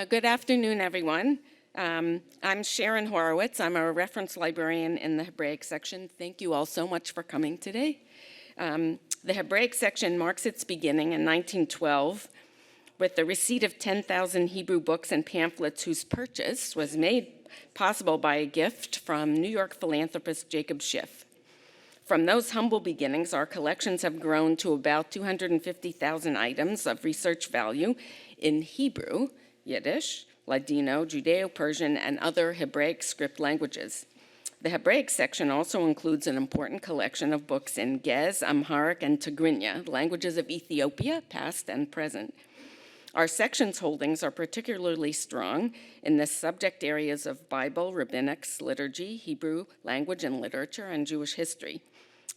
Good afternoon, everyone. I'm Sharon Horowitz. I'm a reference librarian in the Hebraic section. Thank you all so much for coming today. The Hebraic section marks its beginning in 1912 with the receipt of 10,000 Hebrew books and pamphlets whose purchase was made possible by a gift from New York philanthropist Jacob Schiff. From those humble beginnings, our collections have grown to about 250,000 items of research value in Hebrew, Yiddish, Ladino, Judeo-Persian, and other Hebraic script languages. The Hebraic section also includes an important collection of books in Gez, Amharic, and Tigrinya, languages of Ethiopia, past and present. Our section's holdings are particularly strong in the subject areas of Bible, rabbinics, liturgy, Hebrew language and literature, and Jewish history.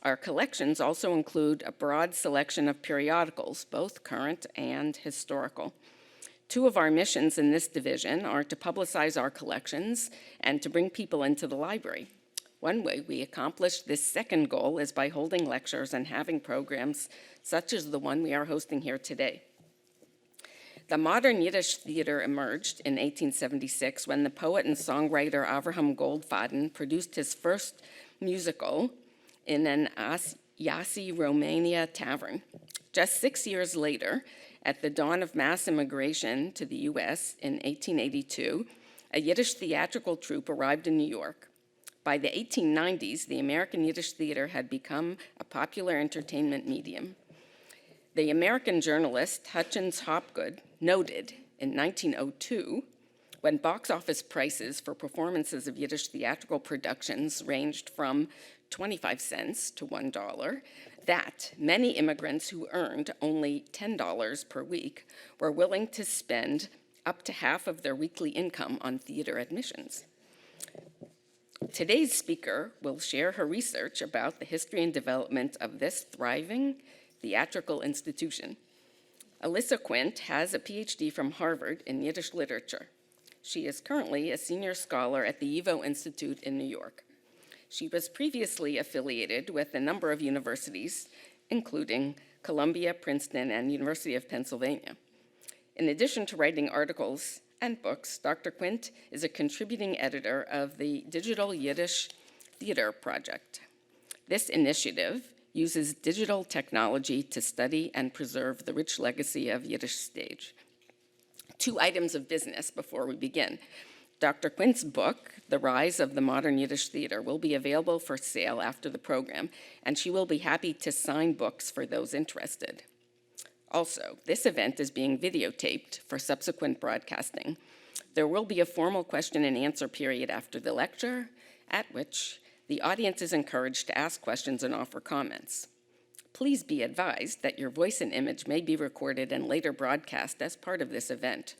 Our collections also include a broad selection of periodicals, both current and historical. Two of our missions in this division are to publicize our collections and to bring people into the library. One way we accomplish this second goal is by holding lectures and having programs such as the one we are hosting here today. The modern Yiddish theater emerged in 1876 when the poet and songwriter Avrom Goldfaden produced his first musical in an Yassi, Romania tavern. Just 6 years later, at the dawn of mass immigration to the US in 1882, a Yiddish theatrical troupe arrived in New York. By the 1890s, the American Yiddish theater had become a popular entertainment medium. The American journalist Hutchins Hopgood noted in 1902, when box office prices for performances of Yiddish theatrical productions ranged from 25 cents to $1, that many immigrants who earned only $10 per week were willing to spend up to half of their weekly income on theater admissions. Today's speaker will share her research about the history and development of this thriving theatrical institution. Alyssa Quint has a PhD from Harvard in Yiddish literature. She is currently a senior scholar at the YIVO Institute in New York. She was previously affiliated with a number of universities, including Columbia, Princeton, and University of Pennsylvania. In addition to writing articles and books, Dr. Quint is a contributing editor of the Digital Yiddish Theater Project. This initiative uses digital technology to study and preserve the rich legacy of Yiddish stage. 2 items of business before we begin. Dr. Quint's book, The Rise of the Modern Yiddish Theater, will be available for sale after the program, and she will be happy to sign books for those interested. Also, this event is being videotaped for subsequent broadcasting. There will be a formal question and answer period after the lecture, at which the audience is encouraged to ask questions and offer comments. Please be advised that your voice and image may be recorded and later broadcast as part of this event.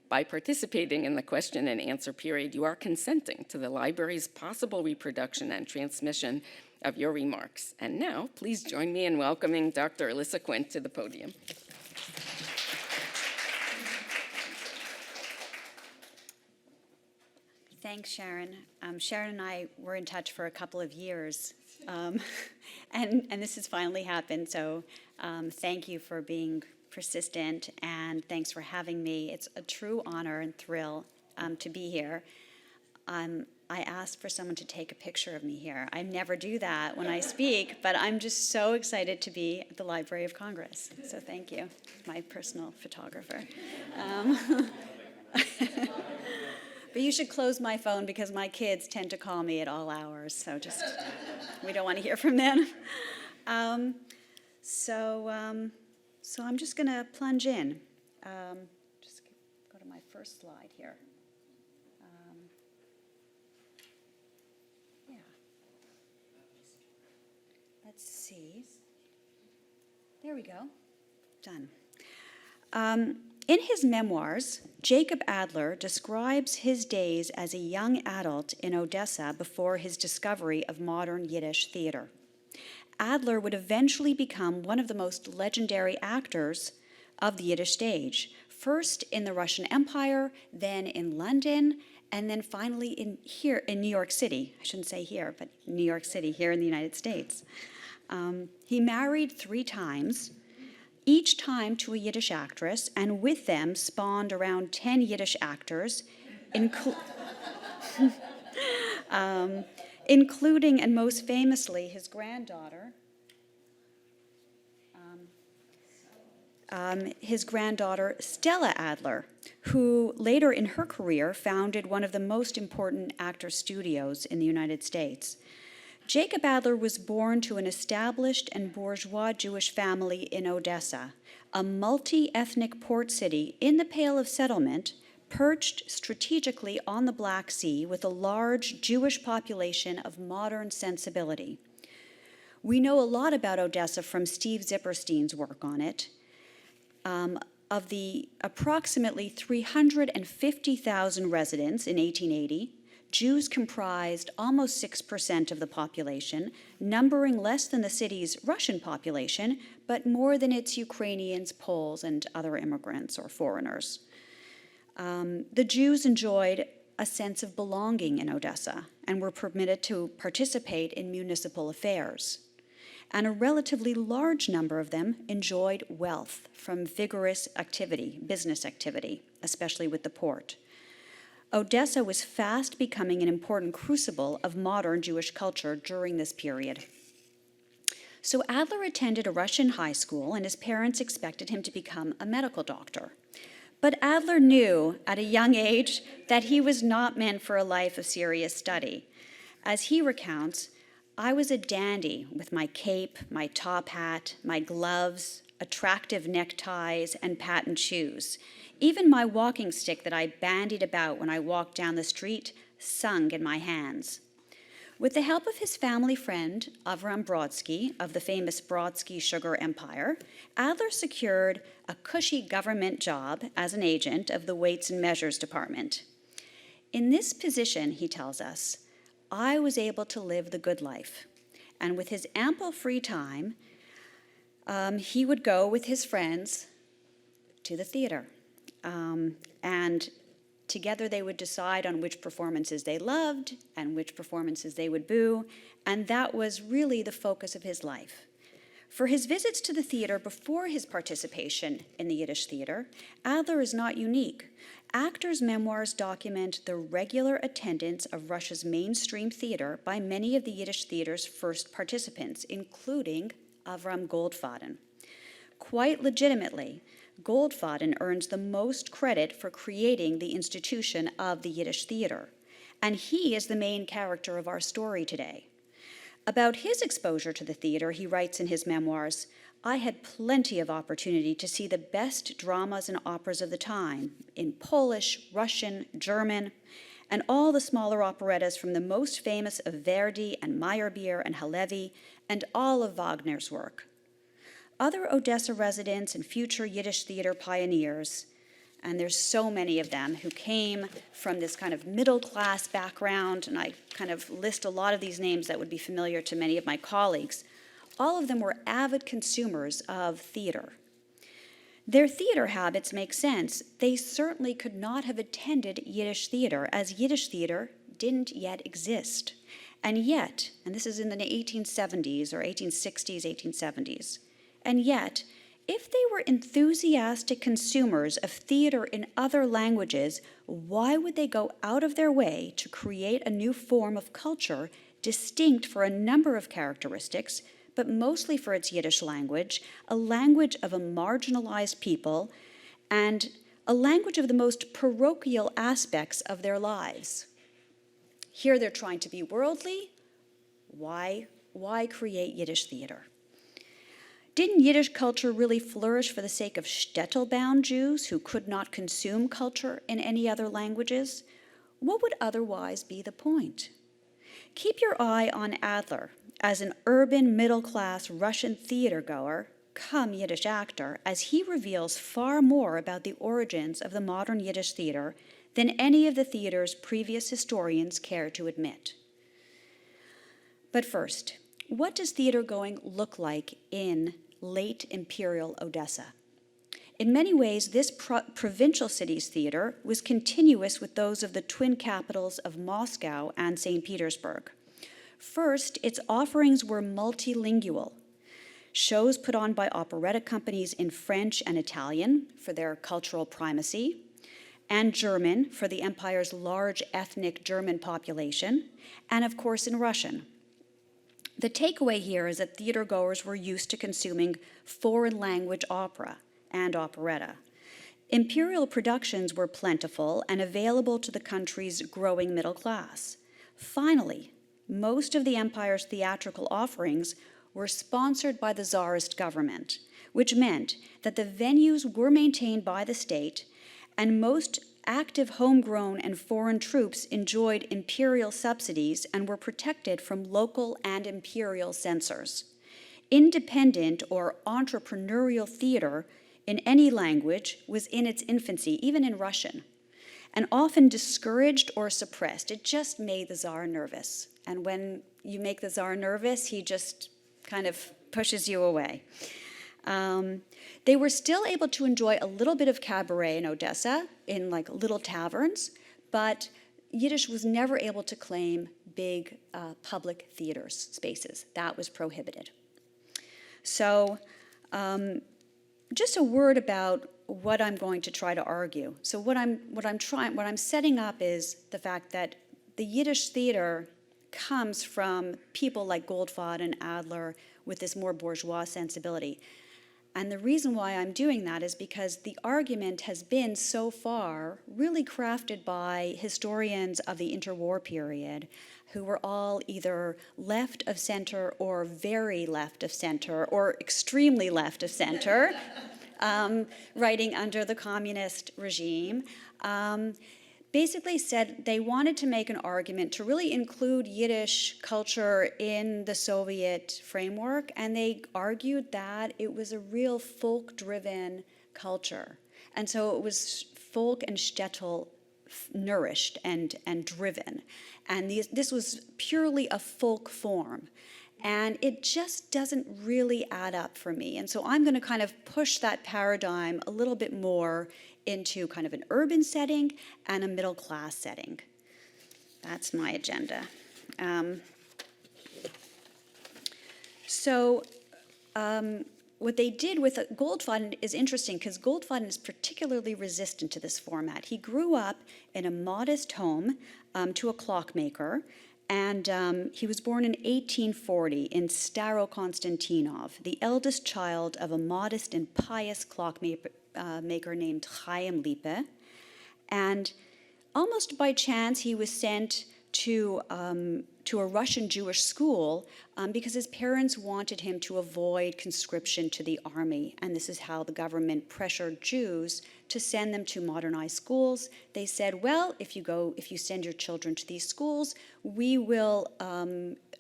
By participating in the question and answer period, you are consenting to the library's possible reproduction and transmission of your remarks. And now, please join me in welcoming Dr. Alyssa Quint to the podium. Thanks, Sharon. Sharon and I were in touch for a couple of years, and this has finally happened, so thank you for being persistent, and thanks for having me. It's a true honor and thrill to be here. I asked for someone to take a picture of me here. I never do that when I speak, but I'm just so excited to be at the Library of Congress, so thank you, my personal photographer. But you should close my phone because my kids tend to call me at all hours, so just, we don't want to hear from them. So I'm just going to plunge in. Just go to my first slide here. Yeah. Let's see. There we go. Done. In his memoirs, Jakob Adler describes his days as a young adult in Odessa before his discovery of modern Yiddish theater. Adler would eventually become one of the most legendary actors of the Yiddish stage, first in the Russian Empire, then in London, and then finally in New York City. I shouldn't say here, but New York City, here in the United States. He married 3 times, each time to a Yiddish actress, and with them spawned around 10 Yiddish actors, including and most famously his granddaughter, Stella Adler, who later in her career founded one of the most important actor studios in the United States. Jakob Adler was born to an established and bourgeois Jewish family in Odessa, a multi-ethnic port city in the Pale of Settlement, perched strategically on the Black Sea with a large Jewish population of modern sensibility. We know a lot about Odessa from Steve Zipperstein's work on it. Of the approximately 350,000 residents in 1880, Jews comprised almost 6% of the population, numbering less than the city's Russian population, but more than its Ukrainians, Poles, and other immigrants or foreigners. The Jews enjoyed a sense of belonging in Odessa and were permitted to participate in municipal affairs. And a relatively large number of them enjoyed wealth from vigorous activity, business activity, especially with the port. Odessa was fast becoming an important crucible of modern Jewish culture during this period. So Adler attended a Russian high school, and his parents expected him to become a medical doctor. But Adler knew at a young age that he was not meant for a life of serious study. As he recounts, "I was a dandy with my cape, my top hat, my gloves, attractive neckties, and patent shoes. Even my walking stick that I bandied about when I walked down the street sung in my hands." With the help of his family friend, Avrom Brodsky, of the famous Brodsky Sugar Empire, Adler secured a cushy government job as an agent of the Weights and Measures Department. In this position, he tells us, I was able to live the good life. And with his ample free time, he would go with his friends to the theater. And together they would decide on which performances they loved and which performances they would boo. And that was really the focus of his life. For his visits to the theater before his participation in the Yiddish theater, Adler is not unique. Actors' memoirs document the regular attendance of Russia's mainstream theater by many of the Yiddish theater's first participants, including Avrom Goldfaden. Quite legitimately, Goldfaden earns the most credit for creating the institution of the Yiddish theater, and he is the main character of our story today. About his exposure to the theater, he writes in his memoirs, "I had plenty of opportunity to see the best dramas and operas of the time in Polish, Russian, German, and all the smaller operettas from the most famous of Verdi and Meyerbeer and Halevi, and all of Wagner's work. Other Odessa residents and future Yiddish theater pioneers, and there's so many of them who came from this kind of middle-class background, and I kind of list a lot of these names that would be familiar to many of my colleagues. All of them were avid consumers of theater. Their theater habits make sense. They certainly could not have attended Yiddish theater, as Yiddish theater didn't yet exist. And yet, and this is in the 1870s or 1860s, 1870s, and yet, if they were enthusiastic consumers of theater in other languages, why would they go out of their way to create a new form of culture distinct for a number of characteristics, but mostly for its Yiddish language, a language of a marginalized people, and a language of the most parochial aspects of their lives? Here they're trying to be worldly. Why create Yiddish theater? Didn't Yiddish culture really flourish for the sake of shtetl-bound Jews who could not consume culture in any other languages? What would otherwise be the point? Keep your eye on Adler as an urban middle-class Russian theater-goer, come Yiddish actor, as he reveals far more about the origins of the modern Yiddish theater than any of the theater's previous historians care to admit. But first, what does theater-going look like in late Imperial Odessa? In many ways, this provincial city's theater was continuous with those of the twin capitals of Moscow and St. Petersburg. First, its offerings were multilingual. shows put on by operetta companies in French and Italian for their cultural primacy, and German for the empire's large ethnic German population, and of course in Russian. The takeaway here is that theatergoers were used to consuming foreign language opera and operetta. Imperial productions were plentiful and available to the country's growing middle class. Finally, most of the empire's theatrical offerings were sponsored by the Tsarist government, which meant that the venues were maintained by the state, and most active homegrown and foreign troops enjoyed imperial subsidies and were protected from local and imperial censors. Independent or entrepreneurial theater in any language was in its infancy, even in Russian, and often discouraged or suppressed. It just made the Tsar nervous. And when you make the Tsar nervous, he just kind of pushes you away. They were still able to enjoy a little bit of cabaret in Odessa, in like little taverns, but Yiddish was never able to claim big public theaters spaces. That was prohibited. So just a word about what I'm going to try to argue. So what I'm setting up is the fact that the Yiddish theater comes from people like Goldfaden and Adler with this more bourgeois sensibility. And the reason why I'm doing that is because the argument has been so far really crafted by historians of the interwar period who were all either left of center or very left of center or extremely left of center, writing under the communist regime. Basically said they wanted to make an argument to really include Yiddish culture in the Soviet framework, and they argued that it was a real folk-driven culture. And so it was folk and shtetl nourished and driven. And this was purely a folk form. And it just doesn't really add up for me. And so I'm going to kind of push that paradigm a little bit more into kind of an urban setting and a middle class setting. That's my agenda. What they did with Goldfaden is interesting because Goldfaden is particularly resistant to this format. He grew up in a modest home to a clockmaker, and he was born in 1840 in Staro-Konstantinov, the eldest child of a modest and pious clockmaker named Chaim Lippe. And almost by chance, he was sent to a Russian Jewish school because his parents wanted him to avoid conscription to the army. And this is how the government pressured Jews to send them to modernized schools. They said, well, if you send your children to these schools, we will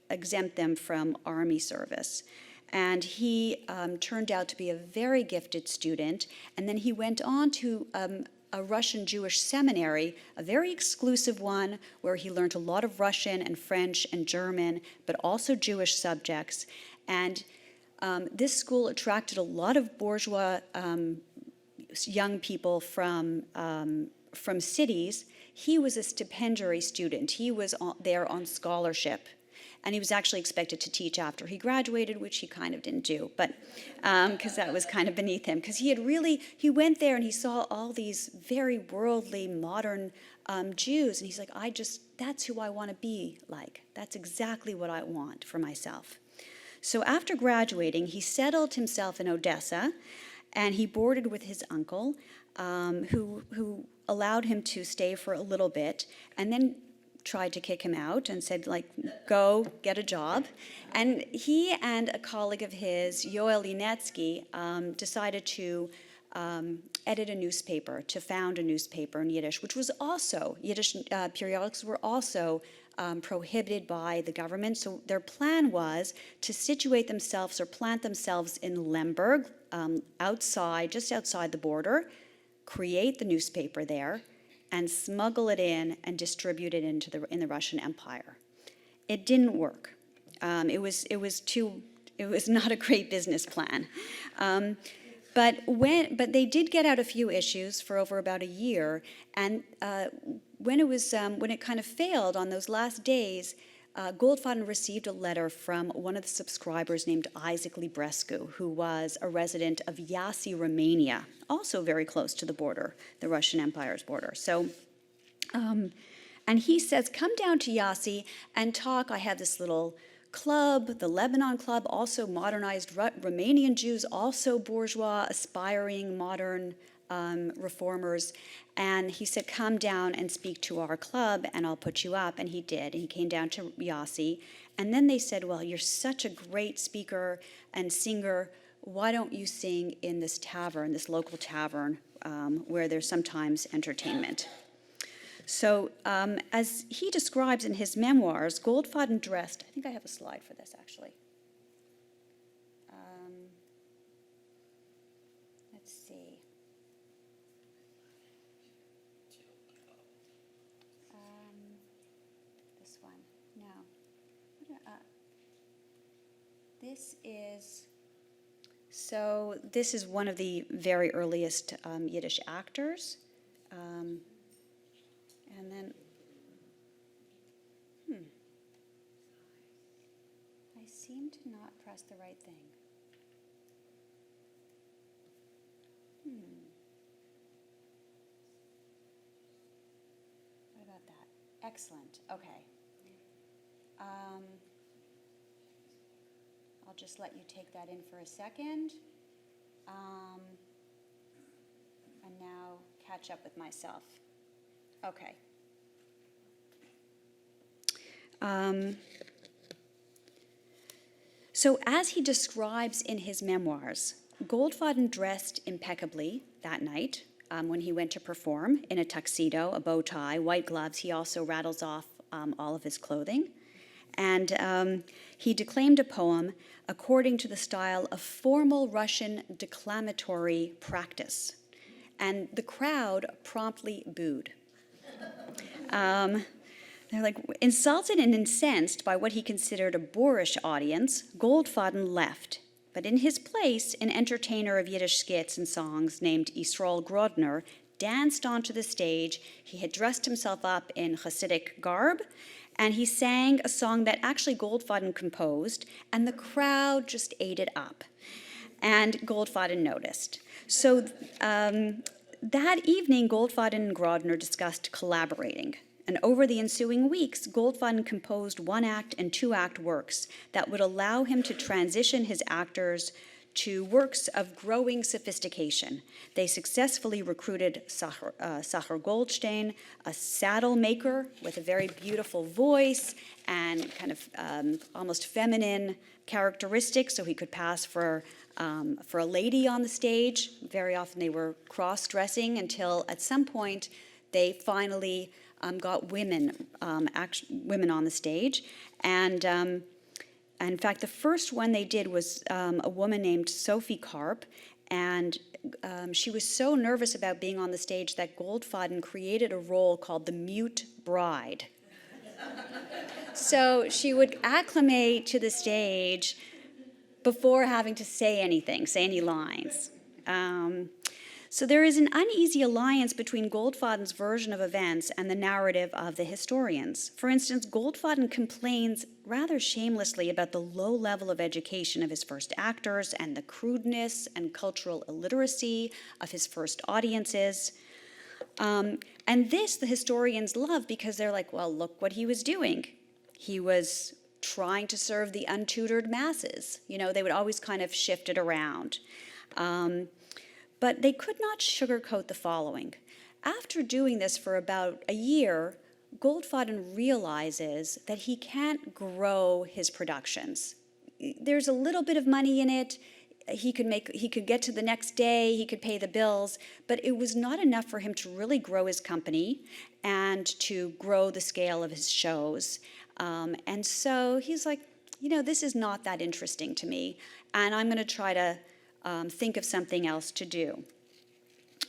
exempt them from army service. And he turned out to be a very gifted student. And then he went on to a Russian Jewish seminary, a very exclusive one, where he learned a lot of Russian and French and German, but also Jewish subjects. And this school attracted a lot of bourgeois young people from cities. He was a stipendiary student. He was there on scholarship. And he was actually expected to teach after he graduated, which he kind of didn't do, but because that was kind of beneath him. Because he went there and he saw all these very worldly, modern Jews, and he's like, that's who I want to be like. That's exactly what I want for myself. So after graduating, he settled himself in Odessa, and he boarded with his uncle, who allowed him to stay for a little bit, and then tried to kick him out and said, go get a job. And he and a colleague of his, Yoel Linetsky, decided to edit a newspaper, to found a newspaper in Yiddish, which was also, Yiddish periodicals were also prohibited by the government. So their plan was to situate themselves or plant themselves in Lemberg, just outside the border, create the newspaper there, and smuggle it in and distribute it in the Russian Empire. It didn't work. It was not a great business plan. But they did get out a few issues for over about a year, and when it kind of failed on those last days, Goldfaden received a letter from one of the subscribers named Isaac Librescu, who was a resident of Iasi, Romania, also very close to the border, the Russian Empire's border. So, and he says, come down to Iasi and talk. I have this little club, the Lebanon Club, also modernized Romanian Jews, also bourgeois, aspiring, modern reformers. And he said, come down and speak to our club and I'll put you up. And he did. And he came down to Iasi. And then they said, well, you're such a great speaker and singer. Why don't you sing in this tavern, this local tavern, where there's sometimes entertainment? So as he describes in his memoirs, Goldfaden dressed, I think I have a slide for this actually. Let's see. This one, no. This is one of the very earliest Yiddish actors. And then, I seem to not press the right thing. What about that? Excellent, okay. I'll just let you take that in for a second. And now catch up with myself. Okay. So as he describes in his memoirs, Goldfaden dressed impeccably that night when he went to perform in a tuxedo, a bow tie, white gloves. He also rattles off all of his clothing. And he declaimed a poem according to the style of formal Russian declamatory practice. And the crowd promptly booed. They're like, insulted and incensed by what he considered a boorish audience, Goldfaden left. But in his place, an entertainer of Yiddish skits and songs named Yisrael Grodner danced onto the stage. He had dressed himself up in Hasidic garb, and he sang a song that actually Goldfaden composed, and the crowd just ate it up. And Goldfaden noticed. So that evening, Goldfaden and Grodner discussed collaborating. And over the ensuing weeks, Goldfaden composed one-act and two-act works that would allow him to transition his actors to works of growing sophistication. They successfully recruited Sacher Goldstein, a saddle maker with a very beautiful voice and kind of almost feminine characteristics, so he could pass for a lady on the stage. Very often they were cross-dressing until at some point they finally got women on the stage. And in fact, the first one they did was a woman named Sophie Karp, and she was so nervous about being on the stage that Goldfaden created a role called the Mute Bride. So she would acclimate to the stage before having to say anything, say any lines. So there is an uneasy alliance between Goldfaden's version of events and the narrative of the historians. For instance, Goldfaden complains rather shamelessly about the low level of education of his first actors and the crudeness and cultural illiteracy of his first audiences. And this the historians love because they're like, well, look what he was doing. He was trying to serve the untutored masses. You know, they would always kind of shift it around. But they could not sugarcoat the following. After doing this for about a year, Goldfaden realizes that he can't grow his productions. There's a little bit of money in it. He could get to the next day, he could pay the bills, but it was not enough for him to really grow his company and to grow the scale of his shows. And so he's like, you know, this is not that interesting to me, and I'm going to try to think of something else to do.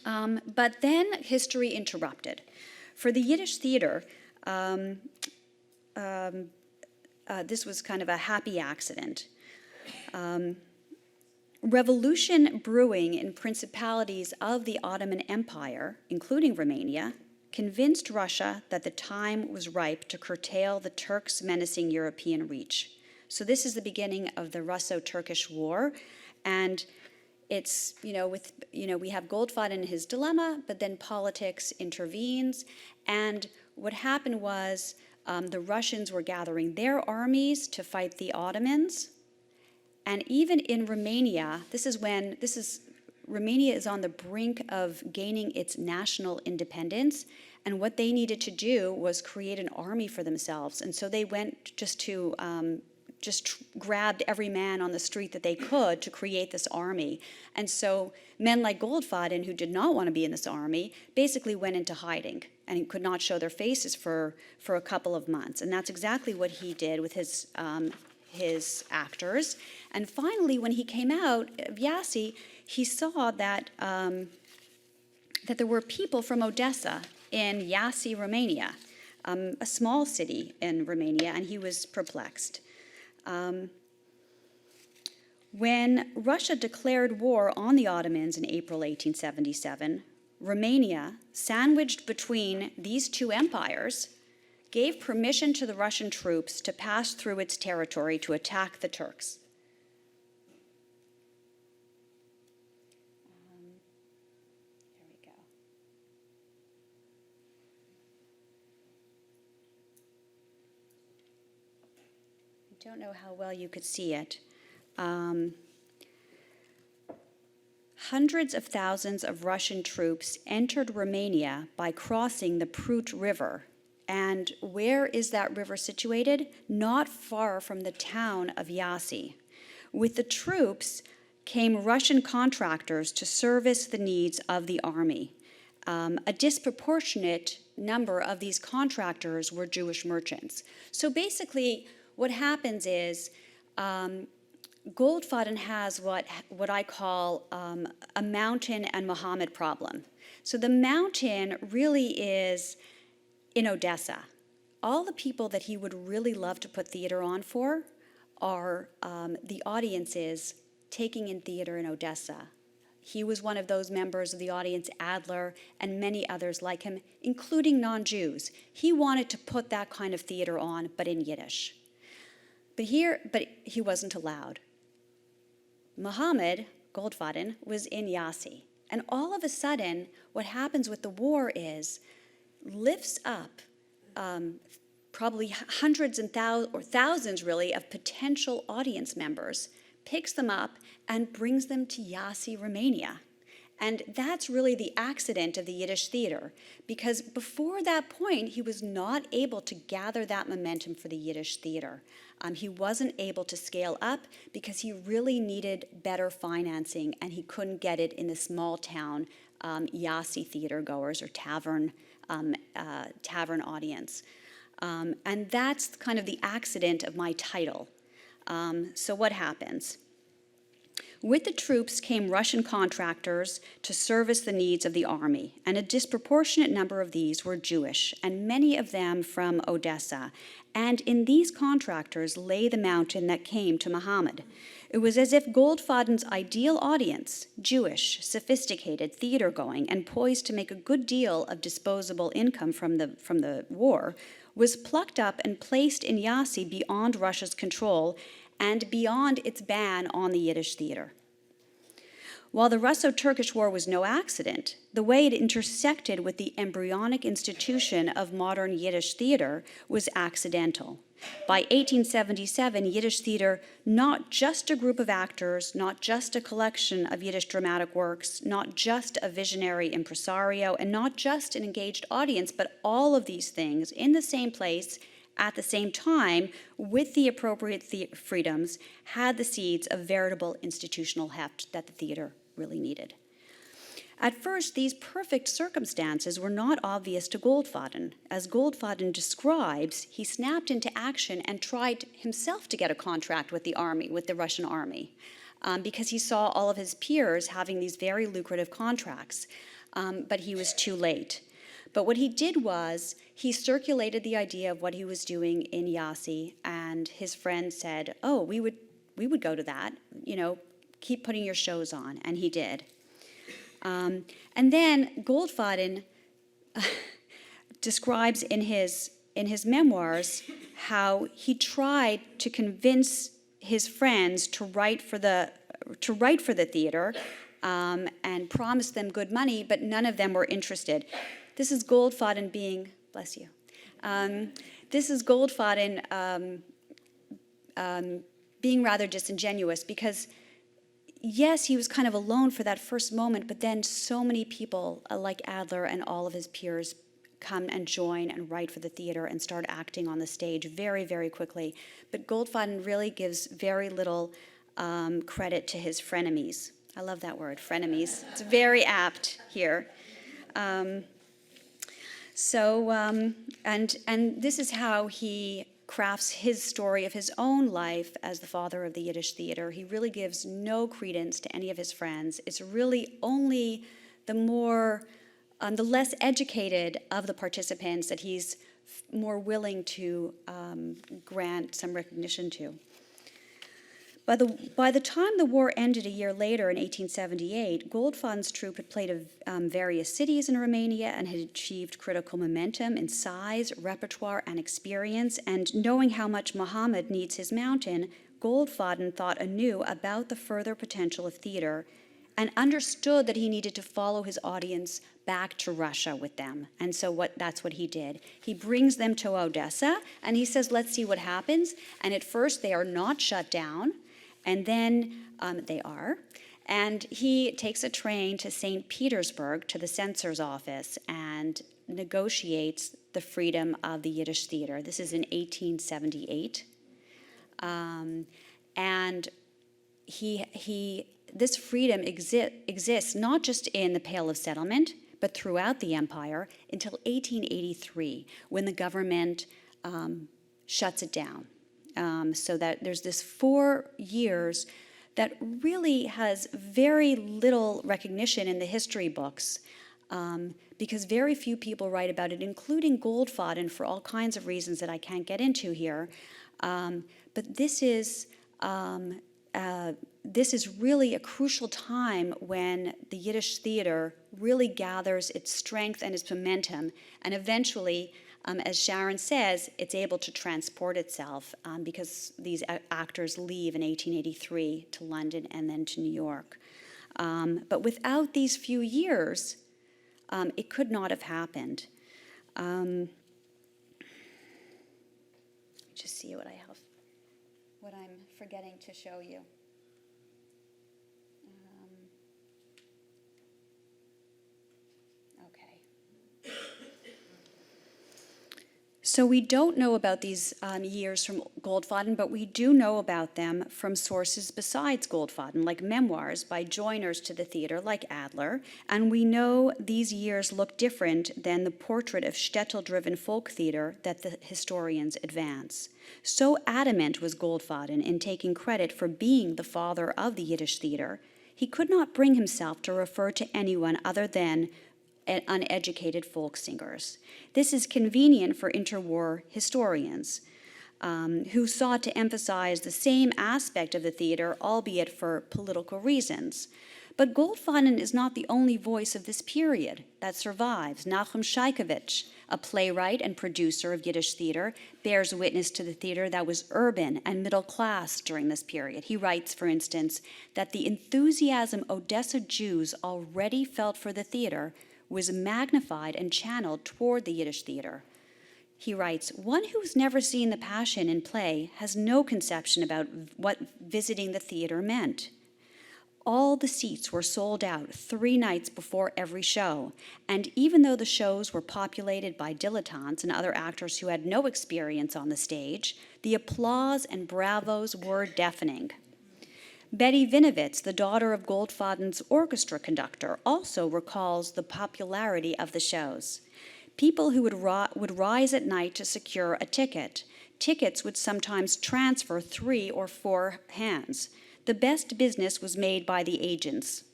But then history interrupted. For the Yiddish theater, this was kind of a happy accident. Revolution brewing in principalities of the Ottoman Empire, including Romania, convinced Russia that the time was ripe to curtail the Turks' menacing European reach. So this is the beginning of the Russo-Turkish War, and it's, we have Goldfaden in his dilemma, but then politics intervenes, and what happened was the Russians were gathering their armies to fight the Ottomans, and even in Romania, Romania is on the brink of gaining its national independence, and what they needed to do was create an army for themselves. And so they went grabbed every man on the street that they could to create this army. And so men like Goldfaden, who did not want to be in this army, basically went into hiding and could not show their faces for a couple of months. And that's exactly what he did with his actors. And finally, when he came out of Yassy, he saw that there were people from Odessa in Yassy, Romania, a small city in Romania, and he was perplexed. When Russia declared war on the Ottomans in April 1877, Romania, sandwiched between these two empires, gave permission to the Russian troops to pass through its territory to attack the Turks. There we go. I don't know how well you could see it. Hundreds of thousands of Russian troops entered Romania by crossing the Prut River. And where is that river situated? Not far from the town of Yassy. With the troops came Russian contractors to service the needs of the army. A disproportionate number of these contractors were Jewish merchants. So basically, what happens is Goldfaden has what I call a mountain and Muhammad problem. So the mountain really is in Odessa. All the people that he would really love to put theater on for are the audiences taking in theater in Odessa. He was one of those members of the audience, Adler, and many others like him, including non-Jews. He wanted to put that kind of theater on, but in Yiddish. But he wasn't allowed. Muhammad Goldfaden was in Yassy, and all of a sudden, what happens with the war is lifts up probably hundreds and thousands really of potential audience members, picks them up and brings them to Yassy, Romania. And that's really the accident of the Yiddish theater, because before that point, he was not able to gather that momentum for the Yiddish theater. He wasn't able to scale up because he really needed better financing, and he couldn't get it in the small town Yassy theater goers or tavern audience. And that's kind of the accident of my title. So what happens? With the troops came Russian contractors to service the needs of the army, and a disproportionate number of these were Jewish, and many of them from Odessa. And in these contractors lay the mountain that came to Muhammad. It was as if Goldfaden's ideal audience, Jewish, sophisticated, theater-going, and poised to make a good deal of disposable income from the war, was plucked up and placed in Yassy beyond Russia's control and beyond its ban on the Yiddish theater. While the Russo-Turkish War was no accident, the way it intersected with the embryonic institution of modern Yiddish theater was accidental. By 1877, Yiddish theater, not just a group of actors, not just a collection of Yiddish dramatic works, not just a visionary impresario, and not just an engaged audience, but all of these things in the same place at the same time, with the appropriate freedoms, had the seeds of veritable institutional heft that the theater really needed. At first, these perfect circumstances were not obvious to Goldfaden. As Goldfaden describes, he snapped into action and tried himself to get a contract with the army, with the Russian army, because he saw all of his peers having these very lucrative contracts, but he was too late. But what he did was he circulated the idea of what he was doing in Yassy, and his friends said, "Oh, we would go to that. Keep putting your shows on," and he did. And then Goldfaden describes in his memoirs how he tried to convince his friends to write for the theater and promised them good money, but none of them were interested. This is Goldfaden being, bless you. This is Goldfaden being rather disingenuous because, yes, he was kind of alone for that first moment, but then so many people like Adler and all of his peers come and join and write for the theater and start acting on the stage very, very quickly. But Goldfaden really gives very little credit to his frenemies. I love that word, frenemies. It's very apt here. And this is how he crafts his story of his own life as the father of the Yiddish theater. He really gives no credence to any of his friends. It's really only the less educated of the participants that he's more willing to grant some recognition to. By the time the war ended a year later in 1878, Goldfaden's troupe had played various cities in Romania and had achieved critical momentum in size, repertoire, and experience. And knowing how much Muhammad needs his mountain, Goldfaden thought anew about the further potential of theater and understood that he needed to follow his audience back to Russia with them. And so that's what he did. He brings them to Odessa, and he says, let's see what happens. And at first, they are not shut down. And then they are. And he takes a train to St. Petersburg to the censor's office and negotiates the freedom of the Yiddish theater. This is in 1878. And this freedom exists not just in the Pale of Settlement, but throughout the empire until 1883, when the government shuts it down. So that there's this 4 years that really has very little recognition in the history books because very few people write about it, including Goldfaden, for all kinds of reasons that I can't get into here. But this is really a crucial time when the Yiddish theater really gathers its strength and its momentum, and eventually, as Sharon says, it's able to transport itself because these actors leave in 1883 to London and then to New York. But without these few years, it could not have happened. Just see what I have, what I'm forgetting to show you. So we don't know about these years from Goldfaden, but we do know about them from sources besides Goldfaden, like memoirs by joiners to the theater, like Adler, and we know these years look different than the portrait of shtetl-driven folk theater that the historians advance. So adamant was Goldfaden in taking credit for being the father of the Yiddish theater, he could not bring himself to refer to anyone other than uneducated folk singers. This is convenient for interwar historians who sought to emphasize the same aspect of the theater, albeit for political reasons. But Goldfaden is not the only voice of this period that survives. Nachum Shaikovich, a playwright and producer of Yiddish theater, bears witness to the theater that was urban and middle class during this period. He writes, for instance, that the enthusiasm Odessa Jews already felt for the theater was magnified and channeled toward the Yiddish theater. He writes, one who's never seen the Passion in play has no conception about what visiting the theater meant. All the seats were sold out 3 nights before every show, and even though the shows were populated by dilettantes and other actors who had no experience on the stage, the applause and bravos were deafening. Betty Vinovitz, the daughter of Goldfaden's orchestra conductor, also recalls the popularity of the shows. People who would rise at night to secure a ticket. Tickets would sometimes transfer 3 or 4 hands. The best business was made by the agents.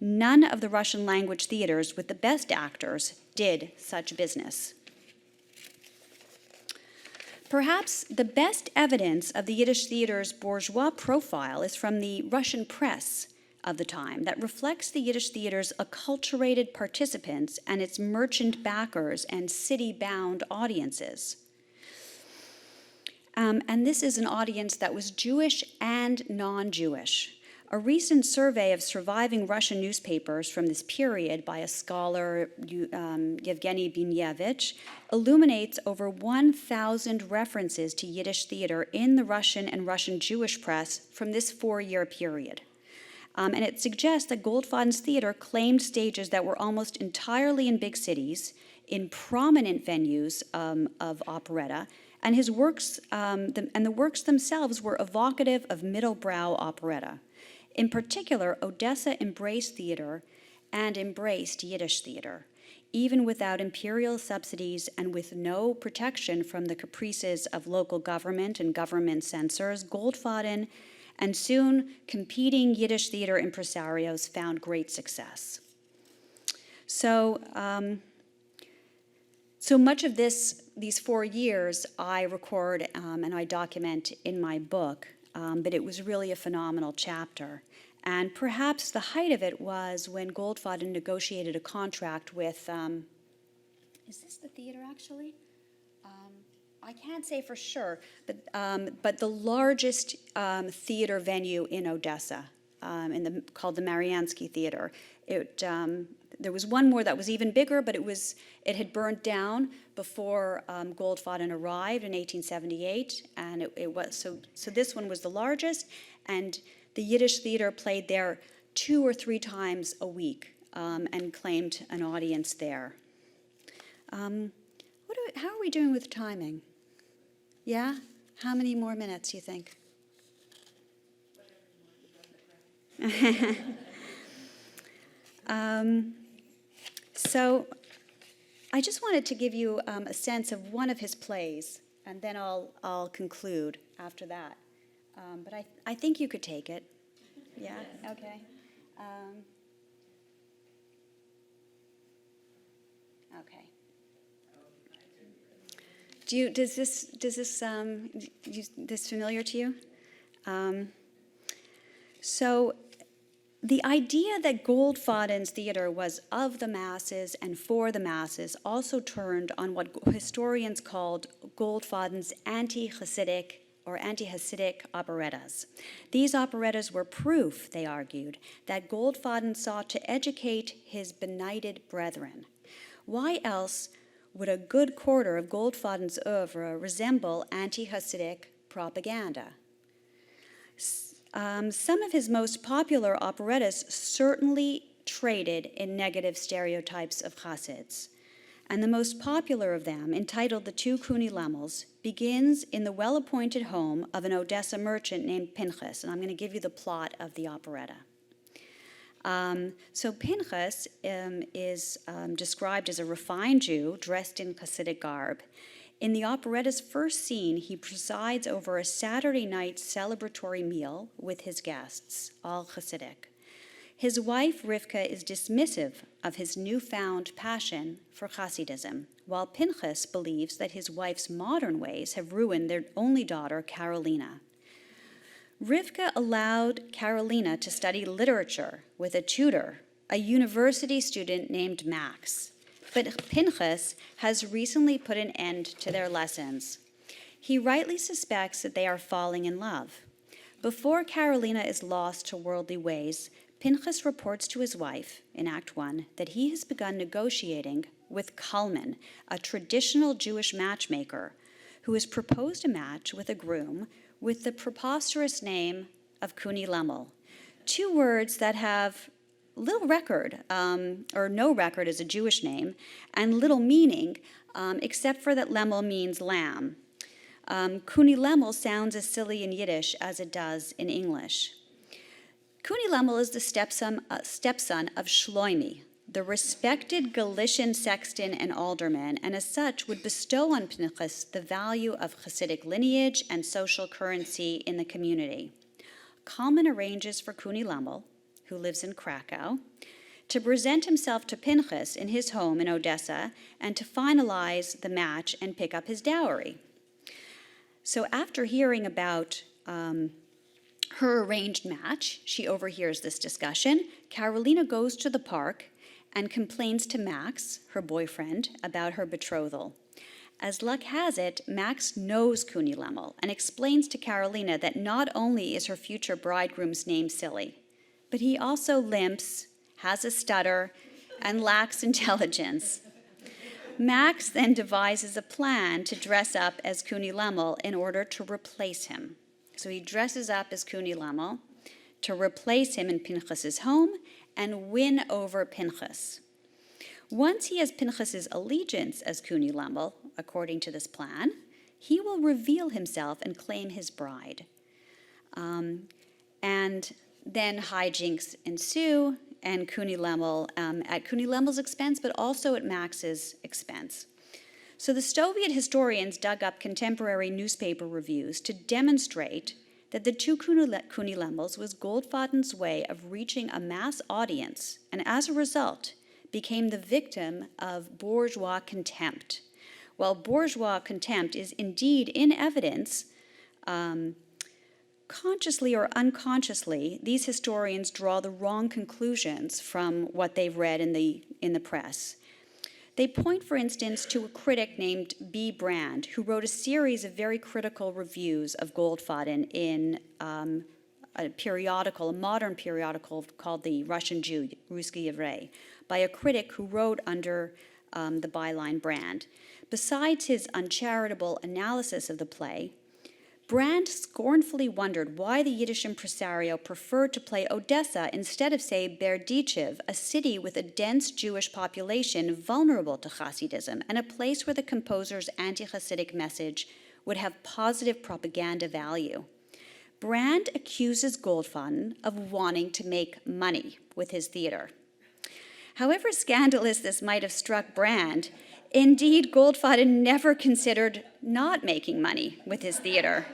None of the Russian language theaters with the best actors did such business. Perhaps the best evidence of the Yiddish theater's bourgeois profile is from the Russian press, of the time that reflects the Yiddish theater's acculturated participants and its merchant backers and city-bound audiences. And this is an audience that was Jewish and non-Jewish. A recent survey of surviving Russian newspapers from this period by a scholar, Yevgeny Binyevich, illuminates over 1,000 references to Yiddish theater in the Russian and Russian Jewish press from this 4-year period. And it suggests that Goldfaden's theater claimed stages that were almost entirely in big cities, in prominent venues of operetta, and his works, the works themselves were evocative of middle-brow operetta. In particular, Odessa embraced theater and embraced Yiddish theater, even without imperial subsidies and with no protection from the caprices of local government and government censors. Goldfaden and soon competing Yiddish theater impresarios found great success. So much of these 4 years I record and I document in my book, but it was really a phenomenal chapter. And perhaps the height of it was when Goldfaden negotiated a contract with, is this the theater actually? I can't say for sure, but the largest theater venue in Odessa, called the Mariansky Theater. There was one more that was even bigger, but it had burned down before Goldfaden arrived in 1878, and it was so this one was the largest, and the Yiddish theater played there 2 or 3 times a week and claimed an audience there. How are we doing with timing? Yeah? How many more minutes do you think? So I just wanted to give you a sense of one of his plays, and then I'll conclude after that. But I think you could take it. Yeah? Okay. Okay. Is this familiar to you? So the idea that Goldfaden's theater was of the masses and for the masses also turned on what historians called Goldfaden's anti-Hasidic or anti-Hasidic operettas. These operettas were proof, they argued, that Goldfaden sought to educate his benighted brethren. Why else would a good quarter of Goldfaden's oeuvre resemble anti-Hasidic propaganda? Some of his most popular operettas certainly traded in negative stereotypes of Hasids. And the most popular of them, entitled The Two Kuni Lemels, begins in the well-appointed home of an Odessa merchant named Pinchas, and I'm going to give you the plot of the operetta. So Pinchas is described as a refined Jew dressed in Hasidic garb. In the operetta's first scene, he presides over a Saturday night celebratory meal with his guests, all Hasidic. His wife, Rivka, is dismissive of his newfound passion for Hasidism, while Pinchas believes that his wife's modern ways have ruined their only daughter, Carolina. Rivka allowed Carolina to study literature with a tutor, a university student named Max. But Pinchas has recently put an end to their lessons. He rightly suspects that they are falling in love. Before Carolina is lost to worldly ways, Pinchas reports to his wife, in Act 1, that he has begun negotiating with Kalman, a traditional Jewish matchmaker, who has proposed a match with a groom with the preposterous name of Kuni Lemel, 2 words that have little record, or no record as a Jewish name, and little meaning, except for that Lemel means lamb. Kuni Lemel sounds as silly in Yiddish as it does in English. Kuni Lemel is the stepson of Shloimi, the respected Galician sexton and alderman, and as such would bestow on Pinchas the value of Hasidic lineage and social currency in the community. Kalman arranges for Kuni Lemel, who lives in Krakow, to present himself to Pinchas in his home in Odessa and to finalize the match and pick up his dowry. So after hearing about her arranged match, she overhears this discussion. Carolina goes to the park and complains to Max, her boyfriend, about her betrothal. As luck has it, Max knows Kuni Lemmel and explains to Carolina that not only is her future bridegroom's name silly, but he also limps, has a stutter, and lacks intelligence. Max then devises a plan to dress up as Kuni Lemmel in order to replace him. So he dresses up as Kuni Lemmel to replace him in Pinchas's home and win over Pinchas. Once he has Pinchas's allegiance as Kuni Lemmel, according to this plan, he will reveal himself and claim his bride. And then hijinks ensue, and Kuni Lemmel, at Kuni Lemmel's expense, but also at Max's expense. So the Soviet historians dug up contemporary newspaper reviews to demonstrate that the two Kuni Lemmels was Goldfaden's way of reaching a mass audience, and as a result, became the victim of bourgeois contempt. While bourgeois contempt is indeed in evidence, consciously or unconsciously, these historians draw the wrong conclusions from what they've read in the press. They point, for instance, to a critic named B. Brand, who wrote a series of very critical reviews of Goldfaden in a periodical, a modern periodical called The Russian Jew, Ruski Evray, by a critic who wrote under the byline Brand. Besides his uncharitable analysis of the play, Brand scornfully wondered why the Yiddish impresario preferred to play Odessa instead of, say, Berdichev, a city with a dense Jewish population vulnerable to Hasidism, and a place where the composer's anti-Hasidic message would have positive propaganda value. Brand accuses Goldfaden of wanting to make money with his theater. However scandalous this might have struck Brand, indeed, Goldfaden never considered not making money with his theater.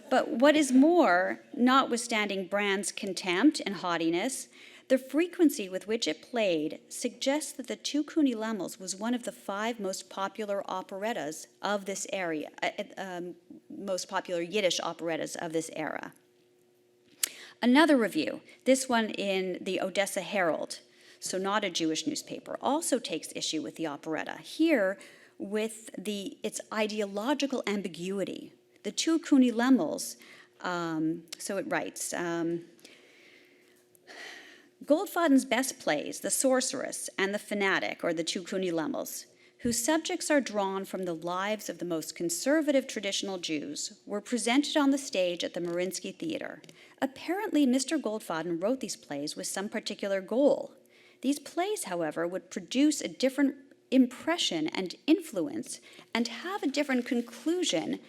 But what is more, notwithstanding Brand's contempt and haughtiness, the frequency with which it played suggests that the two Kuni Lemmels was one of the 5 most popular operettas of this area, most popular Yiddish operettas of this era. Another review, this one in the Odessa Herald, so not a Jewish newspaper, also takes issue with the operetta, here with its ideological ambiguity. The two Kuni Lemmels, so it writes, Goldfaden's best plays, The Sorceress and The Fanatic, or the two Kuni Lemmels, whose subjects are drawn from the lives of the most conservative traditional Jews, were presented on the stage at the Mariinsky Theater. Apparently, Mr. Goldfaden wrote these plays with some particular goal. These plays, however, would produce a different impression and influence and have a different conclusion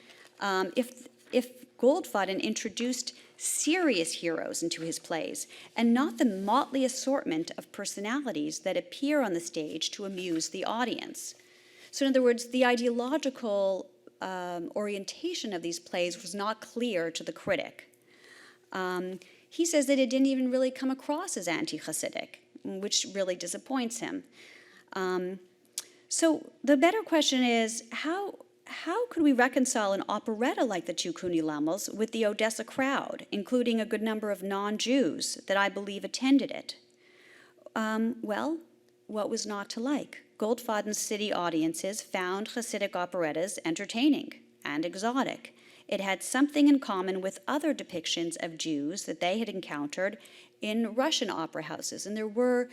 if Goldfaden introduced serious heroes into his plays and not the motley assortment of personalities that appear on the stage to amuse the audience. So in other words, the ideological orientation of these plays was not clear to the critic. He says that it didn't even really come across as anti-Hasidic, which really disappoints him. So the better question is, how could we reconcile an operetta like the two Kuni Lemmels with the Odessa crowd, including a good number of non-Jews that I believe attended it? Well, what was not to like? Goldfaden's city audiences found Hasidic operettas entertaining and exotic. It had something in common with other depictions of Jews that they had encountered in Russian opera houses, and there were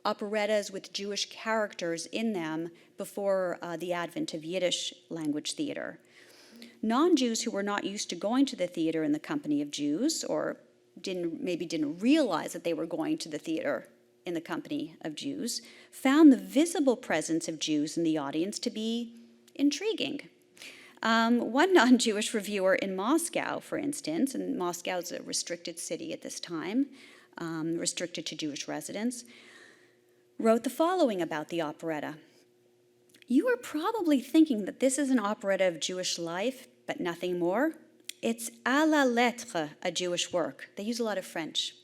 operettas with Jewish characters in them before the advent of Yiddish-language theater. Non-Jews who were not used to going to the theater in the company of Jews, or maybe didn't realize that they were going to the theater in the company of Jews, found the visible presence of Jews in the audience to be intriguing. One non-Jewish reviewer in Moscow, for instance, and Moscow is a restricted city at this time, restricted to Jewish residents, wrote the following about the operetta. You are probably thinking that this is an operetta of Jewish life, but nothing more. It's à la lettre, a Jewish work. They use a lot of French.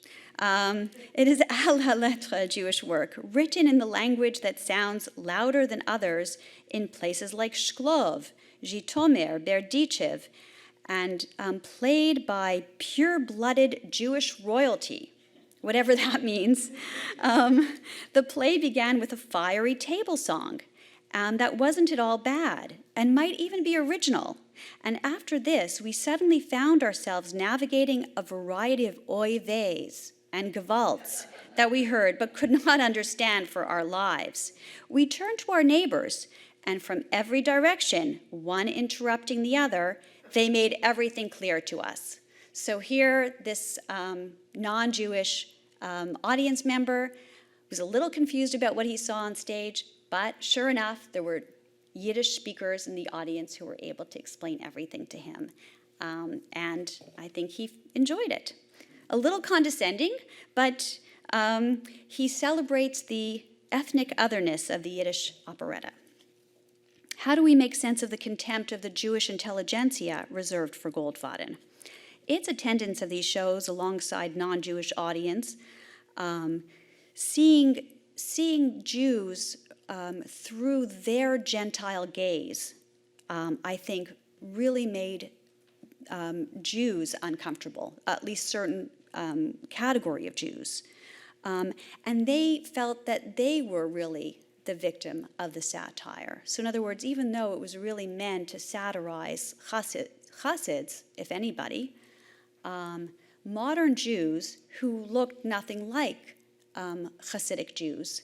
It is à la lettre, a Jewish work, written in the language that sounds louder than others in places like Shklov, Zhytomyr, Berdichev, and played by pure-blooded Jewish royalty, whatever that means. The play began with a fiery table song that wasn't at all bad and might even be original. And after this, we suddenly found ourselves navigating a variety of oy veys and gewalts that we heard but could not understand for our lives. We turned to our neighbors, and from every direction, one interrupting the other, they made everything clear to us. So here, this non-Jewish audience member was a little confused about what he saw on stage, but sure enough, there were Yiddish speakers in the audience who were able to explain everything to him. And I think he enjoyed it. A little condescending, but he celebrates the ethnic otherness of the Yiddish operetta. How do we make sense of the contempt of the Jewish intelligentsia reserved for Goldfaden? Its attendance of these shows alongside non-Jewish audience, seeing Jews through their Gentile gaze, I think really made Jews uncomfortable, at least certain category of Jews. And they felt that they were really the victim of the satire. So in other words, even though it was really meant to satirize Hasids, if anybody, modern Jews who looked nothing like Hasidic Jews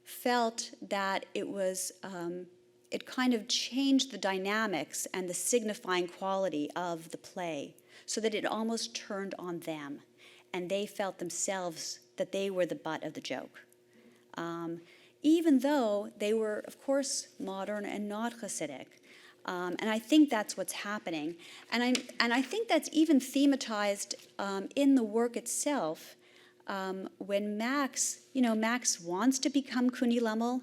felt that it was, it kind of changed the dynamics and the signifying quality of the play so that it almost turned on them, and they felt themselves that they were the butt of the joke. Even though they were, of course, modern and not Hasidic. And I think that's what's happening. And I think that's even thematized in the work itself. When Max wants to become Kuni Lummel,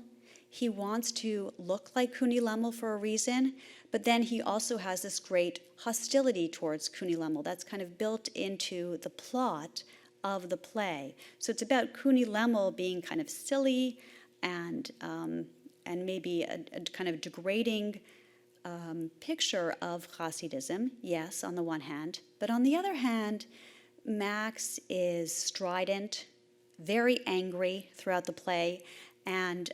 he wants to look like Kuni Lummel for a reason, but then he also has this great hostility towards Kuni Lummel that's kind of built into the plot of the play. So it's about Kuni Lummel being kind of silly and maybe a kind of degrading picture of Hasidism, yes, on the one hand, but on the other hand, Max is strident, very angry throughout the play, and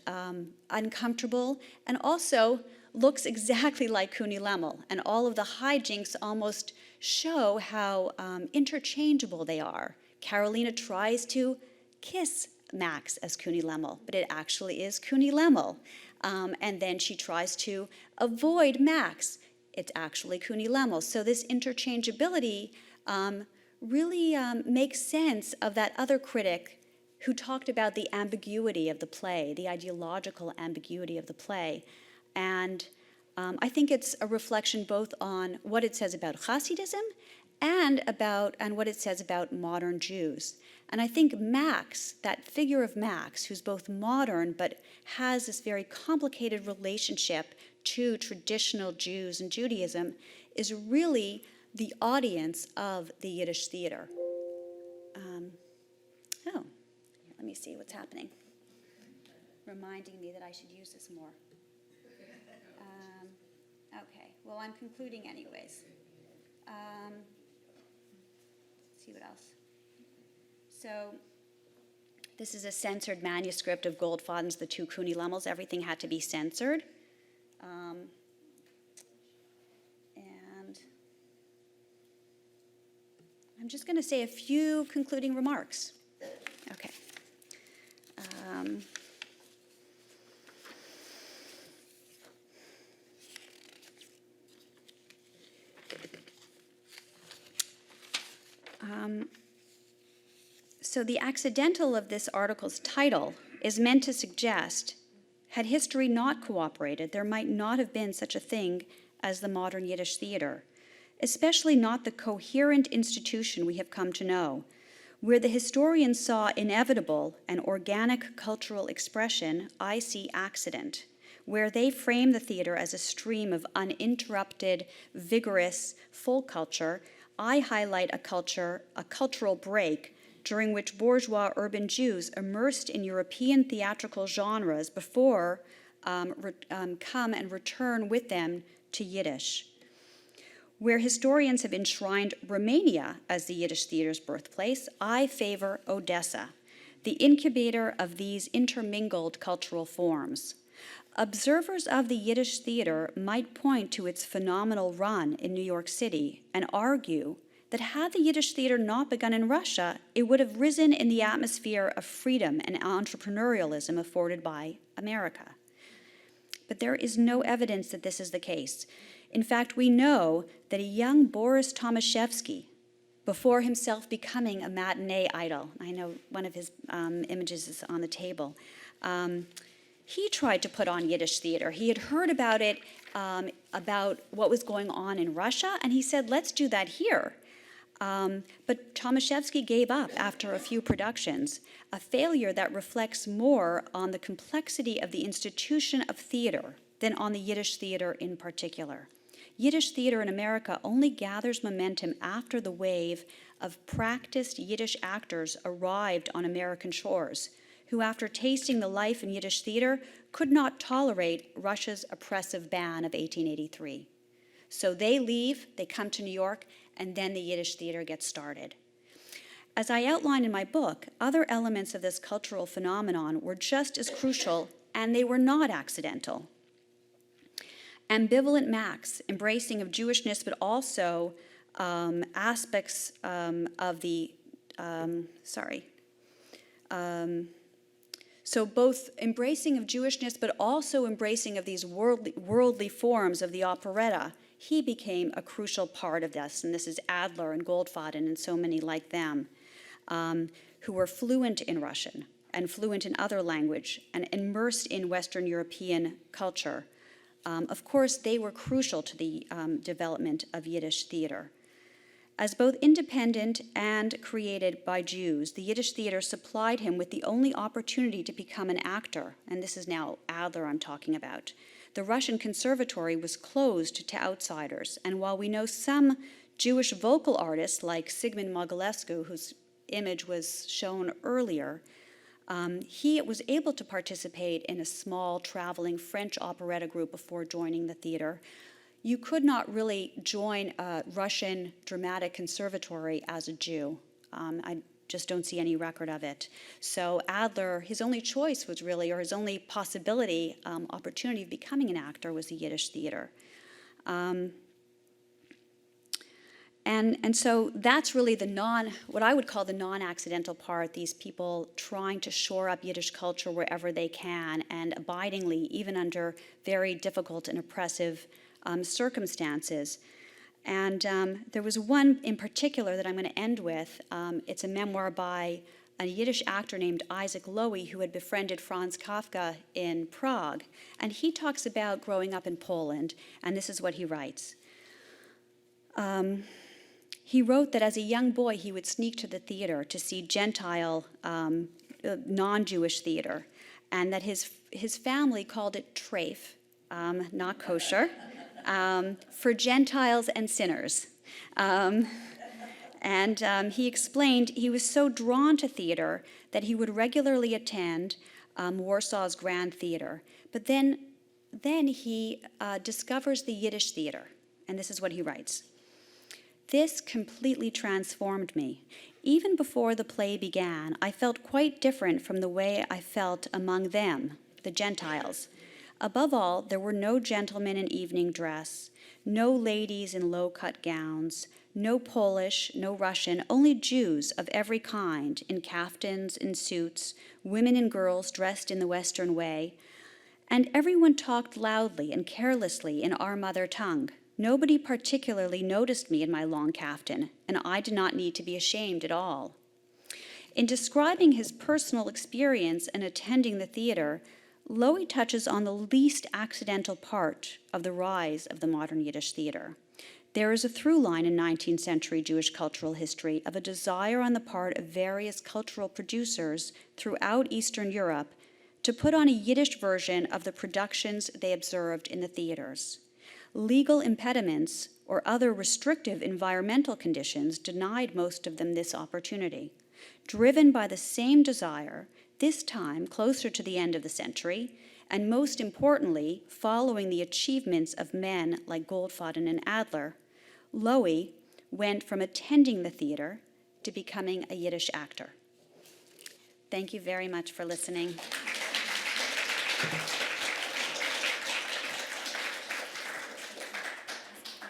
uncomfortable, and also looks exactly like Kuni Lummel, and all of the hijinks almost show how interchangeable they are. Carolina tries to kiss Max as Kuni Lummel, but it actually is Kuni Lummel. And then she tries to avoid Max. It's actually Kuni Lummel. So this interchangeability really makes sense of that other critic who talked about the ambiguity of the play, the ideological ambiguity of the play. And I think it's a reflection both on what it says about Hasidism and what it says about modern Jews. And I think Max, that figure of Max, who's both modern but has this very complicated relationship to traditional Jews and Judaism, is really the audience of the Yiddish theater. Let me see what's happening. Reminding me that I should use this more. Okay, well, I'm concluding anyways. Let's see what else. So this is a censored manuscript of Goldfaden's The Two Kuni Lummels. Everything had to be censored. And I'm just going to say a few concluding remarks. Okay. So the accidental of this article's title is meant to suggest, had history not cooperated, there might not have been such a thing as the modern Yiddish theater, especially not the coherent institution we have come to know, where the historians saw inevitable and organic cultural expression. I see accident, where they frame the theater as a stream of uninterrupted, vigorous folk culture. I highlight a cultural break during which bourgeois urban Jews immersed in European theatrical genres before come and return with them to Yiddish. Where historians have enshrined Romania as the Yiddish theater's birthplace, I favor Odessa, the incubator of these intermingled cultural forms. Observers of the Yiddish theater might point to its phenomenal run in New York City and argue that had the Yiddish theater not begun in Russia, it would have risen in the atmosphere of freedom and entrepreneurialism afforded by America. But there is no evidence that this is the case. In fact, we know that a young Boris Tomaszewski, before himself becoming a matinee idol, I know one of his images is on the table, he tried to put on Yiddish theater. He had heard about it, about what was going on in Russia, and he said, let's do that here. But Tomaszewski gave up after a few productions, a failure that reflects more on the complexity of the institution of theater than on the Yiddish theater in particular. Yiddish theater in America only gathers momentum after the wave of practiced Yiddish actors arrived on American shores, who, after tasting the life in Yiddish theater, could not tolerate Russia's oppressive ban of 1883. So they leave, they come to New York, and then the Yiddish theater gets started. As I outline in my book, other elements of this cultural phenomenon were just as crucial, and they were not accidental. Ambivalent Max, embracing of Jewishness, but also aspects of the, so both embracing of Jewishness, but also embracing of these worldly forms of the operetta, he became a crucial part of this, and this is Adler and Goldfaden and so many like them, who were fluent in Russian and fluent in other language and immersed in Western European culture. Of course, they were crucial to the development of Yiddish theater. As both independent and created by Jews, the Yiddish theater supplied him with the only opportunity to become an actor, and this is now Adler I'm talking about. The Russian conservatory was closed to outsiders, and while we know some Jewish vocal artists like Sigmund Mogilevsky, whose image was shown earlier, he was able to participate in a small traveling French operetta group before joining the theater. You could not really join a Russian dramatic conservatory as a Jew. I just don't see any record of it. So Adler, his only choice was really, or his only possibility, opportunity of becoming an actor was the Yiddish theater. And so that's really what I would call the non-accidental part, these people trying to shore up Yiddish culture wherever they can and abidingly, even under very difficult and oppressive circumstances. And there was one in particular that I'm going to end with. It's a memoir by a Yiddish actor named Isaac Lowy, who had befriended Franz Kafka in Prague. And he talks about growing up in Poland, and this is what he writes. He wrote that as a young boy, he would sneak to the theater to see Gentile, non-Jewish theater, and that his family called it treif, not kosher, for Gentiles and sinners. And he explained he was so drawn to theater that he would regularly attend Warsaw's Grand Theater. But then he discovers the Yiddish theater, and this is what he writes. This completely transformed me. Even before the play began, I felt quite different from the way I felt among them, the Gentiles. Above all, there were no gentlemen in evening dress, no ladies in low-cut gowns, no Polish, no Russian, only Jews of every kind, in kaftans and suits, women and girls dressed in the Western way, and everyone talked loudly and carelessly in our mother tongue. Nobody particularly noticed me in my long kaftan, and I did not need to be ashamed at all. In describing his personal experience in attending the theater, Lowy touches on the least accidental part of the rise of the modern Yiddish theater. There is a through line in 19th century Jewish cultural history of a desire on the part of various cultural producers throughout Eastern Europe to put on a Yiddish version of the productions they observed in the theaters. Legal impediments or other restrictive environmental conditions denied most of them this opportunity. Driven by the same desire, this time closer to the end of the century, and most importantly, following the achievements of men like Goldfaden and Adler, Lowy went from attending the theater to becoming a Yiddish actor. Thank you very much for listening.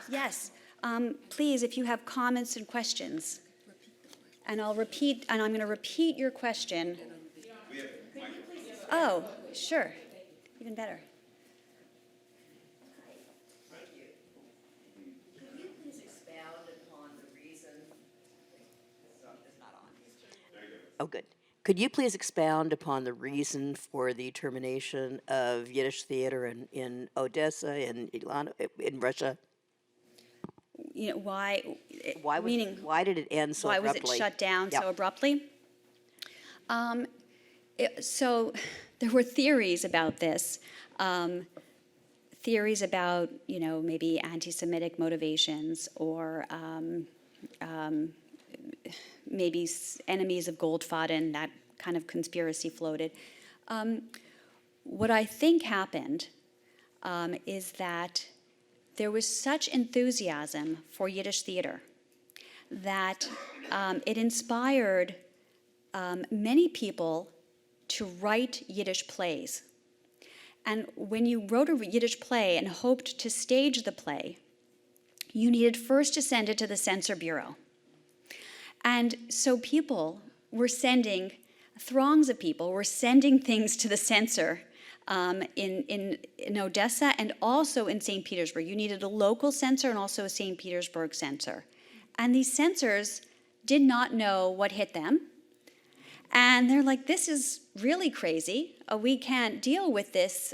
Yes, please, if you have comments and questions. And I'm going to repeat your question. Oh, sure, even better. Could you please expound upon the reason, it's not on. Oh, good. Could you please expound upon the reason for the termination of Yiddish theater in Odessa, in Russia? You know, why? Why did it end so why abruptly? was it shut down Yeah. so abruptly? So there were theories about this. Theories about, maybe anti-Semitic motivations or maybe enemies of Goldfaden, that kind of conspiracy floated. What I think happened is that there was such enthusiasm for Yiddish theater that it inspired many people to write Yiddish plays. And when you wrote a Yiddish play and hoped to stage the play, you needed first to send it to the censor bureau. And so throngs of people were sending things to the censor in Odessa and also in St. Petersburg. You needed a local censor and also a St. Petersburg censor. And these censors did not know what hit them. And they're like, this is really crazy. We can't deal with this,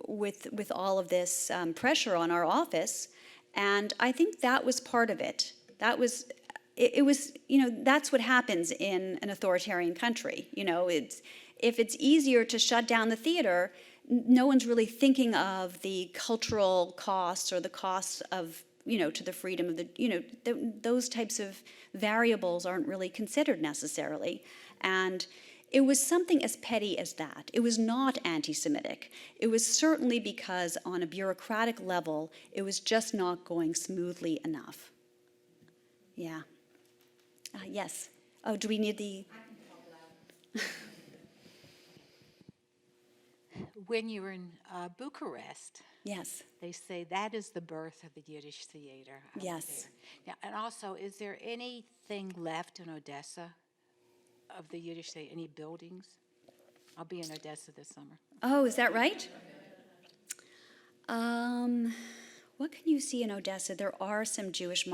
with all of this pressure on our office. And I think that was part of it. It was, that's what happens in an authoritarian country. If it's easier to shut down the theater, no one's really thinking of the cultural costs or the costs of, to the freedom of those types of variables aren't really considered necessarily. And it was something as petty as that. It was not anti-Semitic. It was certainly because on a bureaucratic level, it was just not going smoothly enough. Yeah. Yes. Oh, do we need the... When you were in Bucharest, Yes. they say that is the birth of the Yiddish theater. Yes. There. Now, and also, is there anything left in Odessa of the Yiddish theater? Any buildings? I'll be in Odessa this summer. Oh, is that right? What can you see in Odessa? There are some Jewish,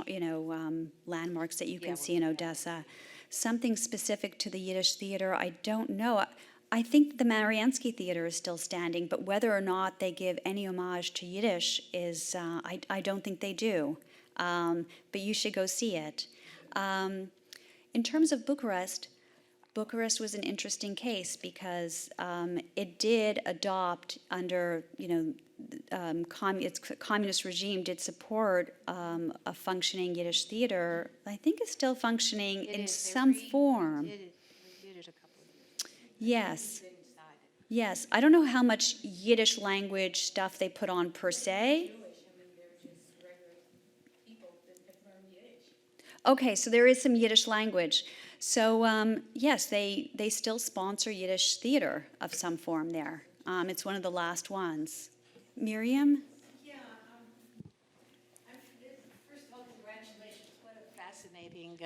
landmarks that you can see in Odessa. Something specific to the Yiddish theater, I don't know. I think the Mariansky Theater is still standing, but whether or not they give any homage to Yiddish is, I don't think they do. But you should go see it. In terms of Bucharest was an interesting case because it did adopt under, its communist regime did support a functioning Yiddish theater. I think it's still functioning in some form. We did it a couple of years. Yes. Yes. I don't know how much Yiddish language stuff they put on per se. Okay, so there is some Yiddish language. So yes, they still sponsor Yiddish theater of some form there. It's one of the last ones. Miriam? Yeah. First of all, congratulations. What a fascinating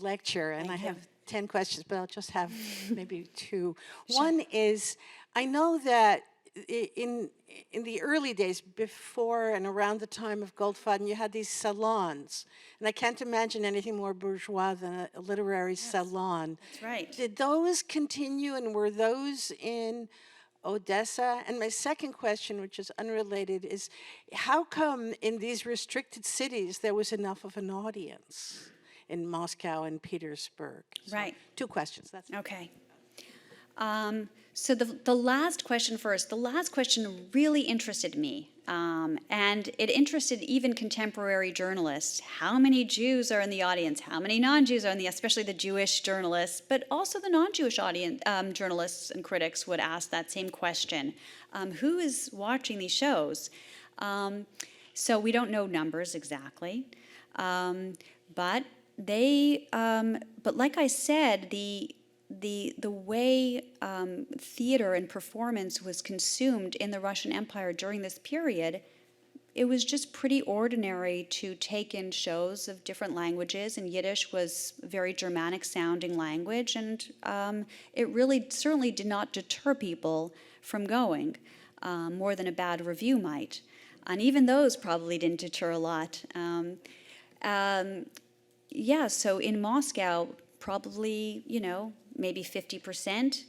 lecture. And I have 10 questions, but I'll just have maybe two. Sure. One is, I know that in the early days, before and around the time of Goldfaden, you had these salons. And I can't imagine anything more bourgeois than a literary salon. That's right. Did those continue, and were those in Odessa? And my second question, which is unrelated, is how come in these restricted cities there was enough of an audience in Moscow and Petersburg? So, Right. two questions. That's Okay. So the last question first. The last question really interested me, and it interested even contemporary journalists. How many Jews are in the audience? How many non-Jews are in the, especially the Jewish journalists, but also the non-Jewish audience journalists and critics would ask that same question. Who is watching these shows? So we don't know numbers exactly, but like I said, the way theater and performance was consumed in the Russian Empire during this period, it was just pretty ordinary to take in shows of different languages, and Yiddish was a very Germanic sounding language, and it really certainly did not deter people from going, more than a bad review might. And even those probably didn't deter a lot. So in Moscow, probably, maybe 50%,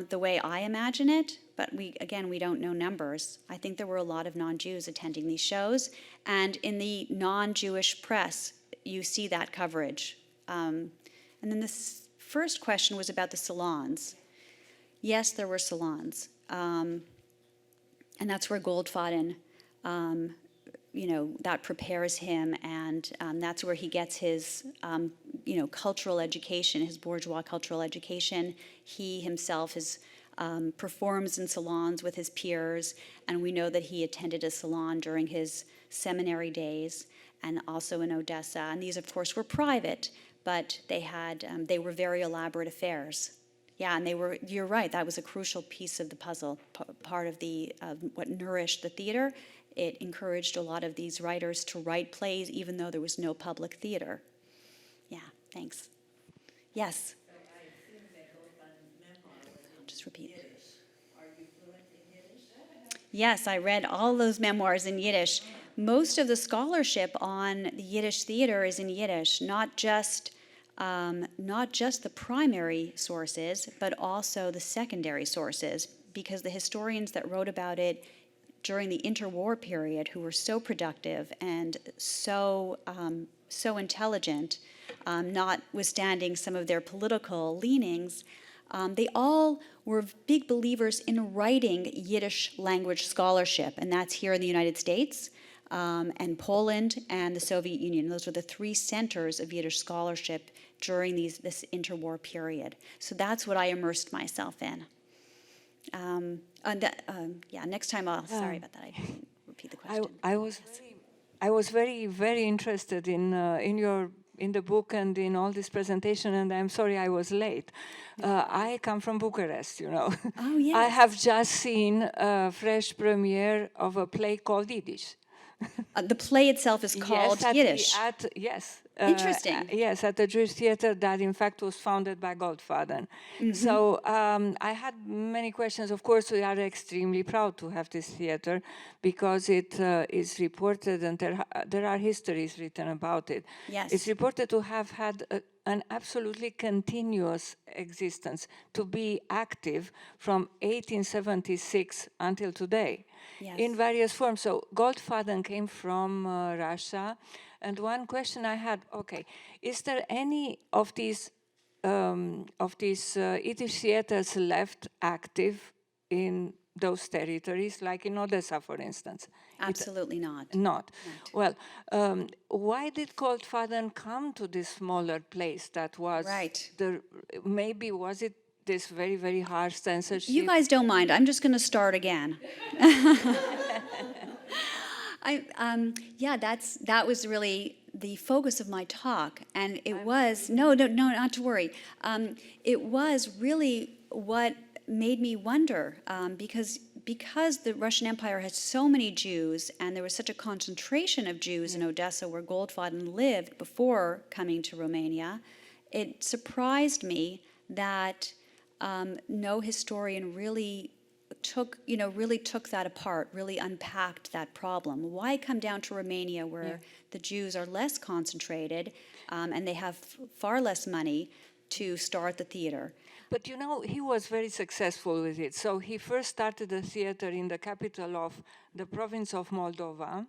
the way I imagine it, but we don't know numbers. I think there were a lot of non-Jews attending these shows, and in the non-Jewish press, you see that coverage. And then this first question was about the salons. Yes, there were salons, and that's where Goldfaden, that prepares him, and that's where he gets his, cultural education, his bourgeois cultural education. He himself performs in salons with his peers, and we know that he attended a salon during his seminary days, and also in Odessa. And these, of course, were private, but they were very elaborate affairs. Yeah, and you're right, that was a crucial piece of the puzzle, part of what nourished the theater. It encouraged a lot of these writers to write plays even though there was no public theater. Yeah, thanks. Yes? So I assume that Goldfaden's memoir was in I'll just repeat. Yiddish. Are you fluent in Yiddish? Yes, I read all those memoirs in Yiddish. Most of the scholarship on the Yiddish theater is in Yiddish, not just the primary sources, but also the secondary sources, because the historians that wrote about it during the interwar period, who were so productive and so intelligent, notwithstanding some of their political leanings, they all were big believers in writing Yiddish language scholarship, and that's here in the United States, and Poland and the Soviet Union. Those were the three centers of Yiddish scholarship during this interwar period. So that's what I immersed myself in. Next time sorry about that, I didn't repeat the question. I was very, very interested in the book and in all this presentation, and I'm sorry I was late. I come from Bucharest, Oh, yes. I have just seen a fresh premiere of a play called Yiddish. The play itself is called Yiddish. Yes. Interesting. Yes, at the Jewish theater that in fact was founded by Goldfaden. Mm-hmm. So I had many questions. Of course, we are extremely proud to have this theater because it is reported, and there are histories written about it. Yes. It's reported to have had an absolutely continuous existence, to be active from 1876 until today. Yes. In various forms. So Goldfaden came from Russia, and one question I had: okay, is there any of these Yiddish theaters left active in those territories, like in Odessa, for instance? Absolutely not. Not. Well, why did Goldfaden come to this smaller place that was Right. maybe was it this very, very harsh censorship? You guys don't mind. I'm just going to start again. That was really the focus of my talk, and it was no, not to worry. It was really what made me wonder, because the Russian Empire had so many Jews, and there was such a concentration of Jews in Odessa, where Goldfaden lived before coming to Romania. It surprised me that no historian really took that apart, really unpacked that problem. Why come down to Romania, where the Jews are less concentrated, and they have far less money to start the theater? But he was very successful with it. So he first started a theater in the capital of the province of Moldova,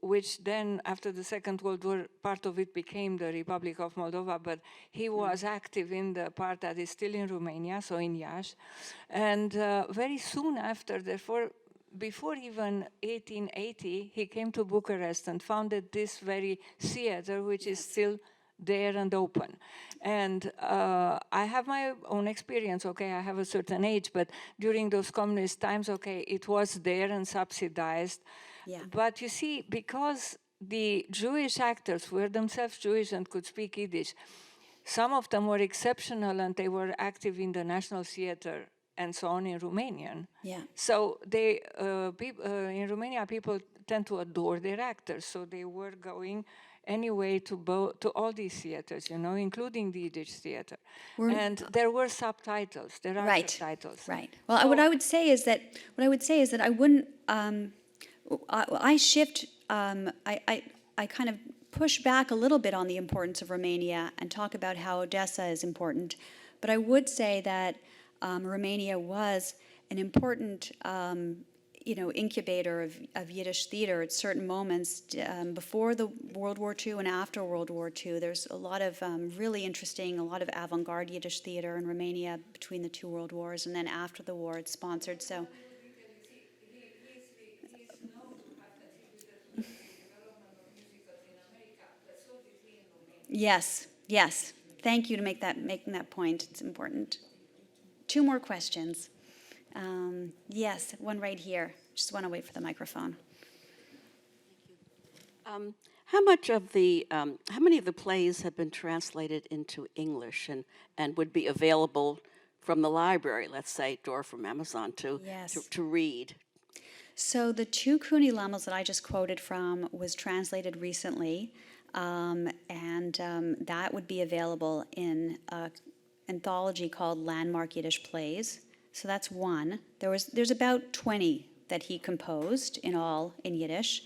which then, after the Second World War, part of it became the Republic of Moldova, but he was active in the part that is still in Romania, so in Iași. And very soon after, therefore, before even 1880, he came to Bucharest and founded this very theater, which is still there and open. And I have my own experience, I have a certain age, but during those communist times, it was there and subsidized. Yeah. But you see, because the Jewish actors were themselves Jewish and could speak Yiddish, some of them were exceptional and they were active in the National Theater and so on in Romanian. Yeah. So they, in Romania, people tend to adore their actors, so they were going anyway to all these theaters, you know, including the Yiddish theater. And there were subtitles. There are Right. subtitles. Right. Well, So- what I would say is that I wouldn't. I shift. I kind of push back a little bit on the importance of Romania and talk about how Odessa is important. But I would say that Romania was an important, incubator of Yiddish theater at certain moments before the World War II and after World War II. There's a lot of really interesting, a lot of avant-garde Yiddish theater in Romania between the two World Wars, and then after the war it's sponsored. So. Yes, yes. Thank you to making that point. It's important. 2 more questions. Yes, one right here. Just want to wait for the microphone. How many of the plays have been translated into English and would be available from the library, let's say, or from Amazon Yes. to read? So the 2 Cooney Lammels that I just quoted from was translated recently, and that would be available in an anthology called Landmark Yiddish Plays. So that's one. There's about 20 that he composed in all in Yiddish.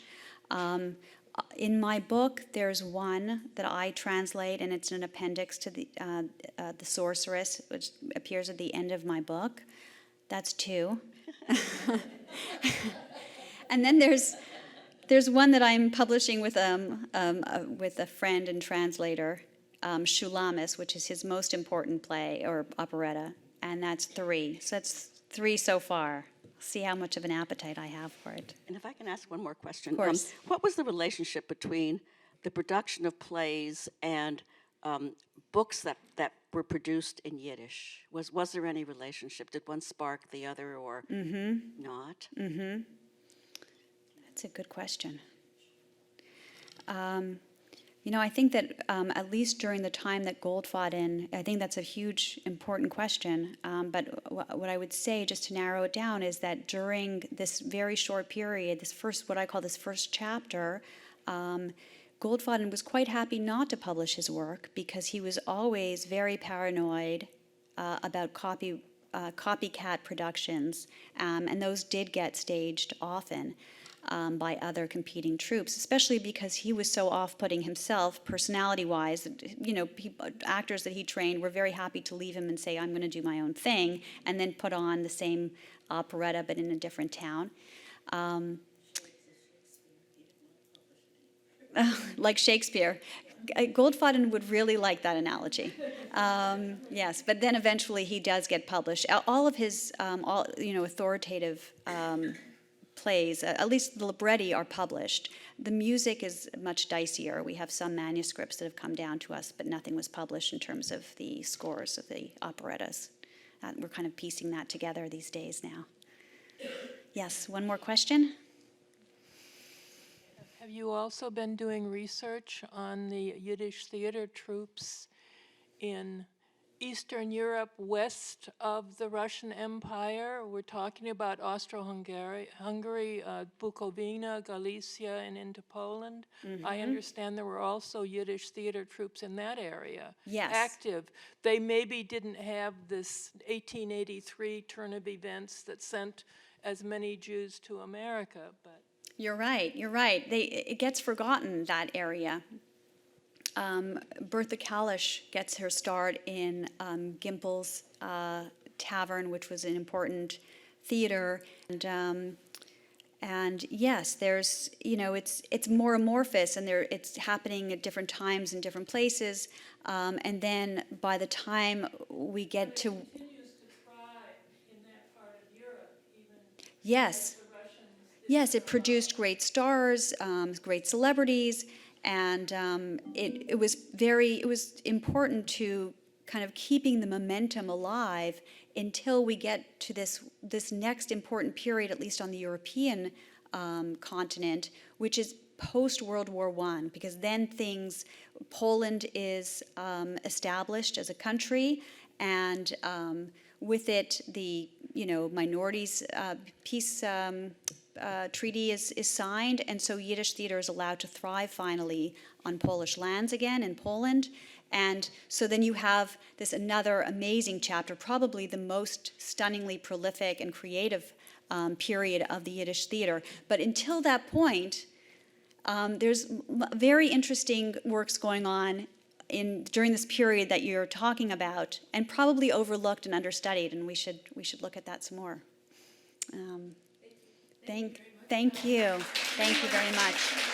In my book, there's one that I translate, and it's an appendix to the Sorceress, which appears at the end of my book. That's 2. And then there's one that I'm publishing with a friend and translator, Shulamis, which is his most important play or operetta, and that's 3. So that's 3 so far. See how much of an appetite I have for it. And if I can ask one more question. Of course. What was the relationship between the production of plays and books that were produced in Yiddish? Was there any relationship? Did one spark the other or not? That's a good question. I think that at least during the time that Goldfaden, I think that's a huge, important question. But what I would say, just to narrow it down, is that during this very short period, what I call this first chapter, Goldfaden was quite happy not to publish his work because he was always very paranoid about copycat productions, and those did get staged often. By other competing troops, especially because he was so off-putting himself, personality-wise. Actors that he trained were very happy to leave him and say, "I'm going to do my own thing," and then put on the same operetta but in a different town. Like Shakespeare. Goldfaden would really like that analogy. Yes, but then eventually he does get published. All of his, authoritative plays, at least the libretti, are published. The music is much dicier. We have some manuscripts that have come down to us, but nothing was published in terms of the scores of the operettas. We're kind of piecing that together these days now. Yes, one more question? Have you also been doing research on the Yiddish theater troops in Eastern Europe, west of the Russian Empire? We're talking about Austro-Hungary, Bukovina, Galicia, and into Poland. I understand there were also Yiddish theater troops in that area. Yes. Active. They maybe didn't have this 1883 turn of events that sent as many Jews to America, but... You're right. It gets forgotten, that area. Bertha Kalish gets her start in Gimpel's Tavern, which was an important theater. And yes, there's, it's more amorphous, and it's happening at different times in different places. And then by the time we get to... continues to thrive in that part of Europe, even Yes. as the Russians... Yes, it produced great stars, great celebrities, and it was important to kind of keeping the momentum alive until we get to this next important period, at least on the European continent, which is post-World War I, because then Poland is established as a country, and with it, the minorities peace treaty is signed, and so Yiddish theater is allowed to thrive finally on Polish lands again in Poland. And so then you have this another amazing chapter, probably the most stunningly prolific and creative period of the Yiddish theater. But until that point, there's very interesting works going on during this period that you're talking about, and probably overlooked and understudied, and we should look at that some more. Thank you. Thank you very much.